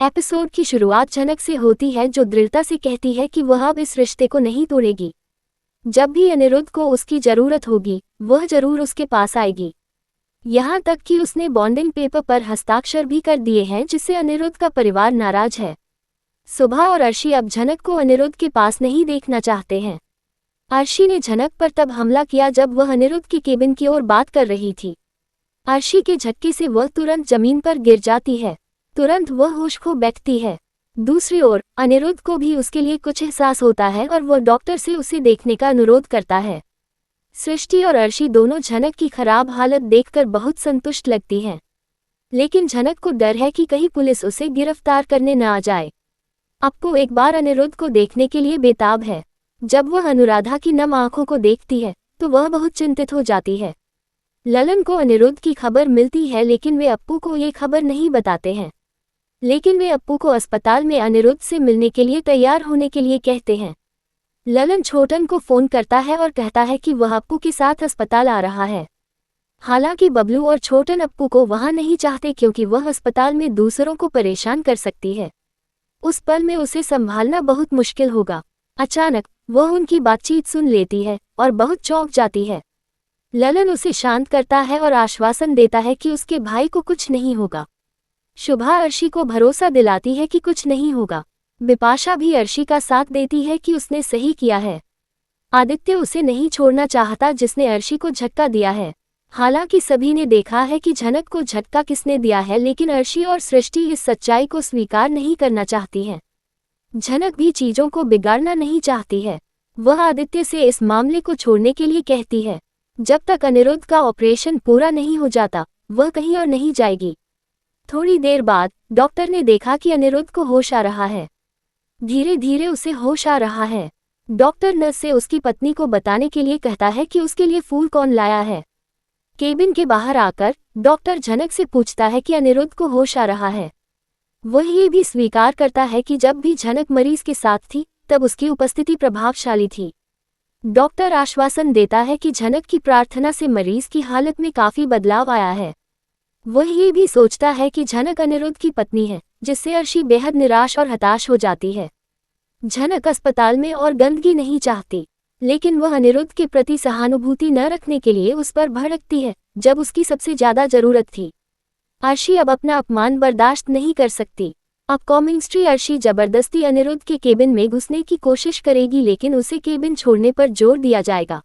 Episode की शुरुआत झनक से होती है, जो दृढ़ता से कहती है कि वह अब इस रिश्ते को नहीं तोड़ेगी। जब भी अनिरुद्ध को उसकी जरूरत होगी वह जरूर उसके पास आएगी। यहाँ तक कि उसने बॉन्डिंग पेपर पर हस्ताक्षर भी कर दिए हैं, जिससे अनिरुद्ध का परिवार नाराज है। सुभा और अर्शी अब झनक को अनिरुद्ध के पास नहीं देखना चाहते हैं। अर्शी ने झनक पर तब हमला किया जब वह अनिरुद्ध के केबिन की ओर बात कर रही थी। अर्शी के झटके से वह तुरंत जमीन पर गिर जाती है। तुरंत वह होश खो बैठती है। दूसरी ओर अनिरुद्ध को भी उसके लिए कुछ एहसास होता है और वह डॉक्टर से उसे देखने का अनुरोध करता है। सृष्टि और अर्शी दोनों झनक की खराब हालत देखकर बहुत संतुष्ट लगती हैं, लेकिन झनक को डर है कि कहीं पुलिस उसे गिरफ्तार करने न आ जाए। अप्पू एक बार अनिरुद्ध को देखने के लिए बेताब है। जब वह अनुराधा की नम आंखों को देखती है तो वह बहुत चिंतित हो जाती है। ललन को अनिरुद्ध की खबर मिलती है, लेकिन वे अप्पू को ये खबर नहीं बताते हैं। लेकिन वे अप्पू को अस्पताल में अनिरुद्ध से मिलने के लिए तैयार होने के लिए कहते हैं। ललन छोटन को फोन करता है और कहता है कि वह अप्पू के साथ अस्पताल आ रहा है। हालांकि बबलू और छोटन अप्पू को वहां नहीं चाहते, क्योंकि वह अस्पताल में दूसरों को परेशान कर सकती है। उस पल में उसे संभालना बहुत मुश्किल होगा। अचानक वह उनकी बातचीत सुन लेती है और बहुत चौंक जाती है। ललन उसे शांत करता है और आश्वासन देता है कि उसके भाई को कुछ नहीं होगा। शुभा अर्शी को भरोसा दिलाती है कि कुछ नहीं होगा। बिपाशा भी अर्शी का साथ देती है कि उसने सही किया है। आदित्य उसे नहीं छोड़ना चाहता, जिसने अर्शी को झटका दिया है। हालांकि सभी ने देखा है कि झनक को झटका किसने दिया है, लेकिन अर्शी और सृष्टि इस सच्चाई को स्वीकार नहीं करना चाहती हैं। झनक भी चीजों को बिगाड़ना नहीं चाहती है। वह आदित्य से इस मामले को छोड़ने के लिए कहती है। जब तक अनिरुद्ध का ऑपरेशन पूरा नहीं हो जाता वह कहीं और नहीं जाएगी। थोड़ी देर बाद डॉक्टर ने देखा कि अनिरुद्ध को होश आ रहा है। धीरे धीरे उसे होश आ रहा है। डॉक्टर नर्स से उसकी पत्नी को बताने के लिए कहता है कि उसके लिए फूल कौन लाया है। केबिन के बाहर आकर डॉक्टर झनक से पूछता है कि अनिरुद्ध को होश आ रहा है। वह ये भी स्वीकार करता है कि जब भी झनक मरीज के साथ थी तब उसकी उपस्थिति प्रभावशाली थी। डॉक्टर आश्वासन देता है कि झनक की प्रार्थना से मरीज की हालत में काफी बदलाव आया है। वह ये भी सोचता है कि झनक अनिरुद्ध की पत्नी है, जिससे अर्शी बेहद निराश और हताश हो जाती है। झनक अस्पताल में और गंदगी नहीं चाहती, लेकिन वह अनिरुद्ध के प्रति सहानुभूति न रखने के लिए उस पर भड़कती है जब उसकी सबसे ज्यादा जरूरत थी। अर्शी अब अपना अपमान बर्दाश्त नहीं कर सकती। अब कॉमिंग अर्शी जबरदस्ती अनिरुद्ध के केबिन में घुसने की कोशिश करेगी, लेकिन उसे केबिन छोड़ने पर जोर दिया जाएगा।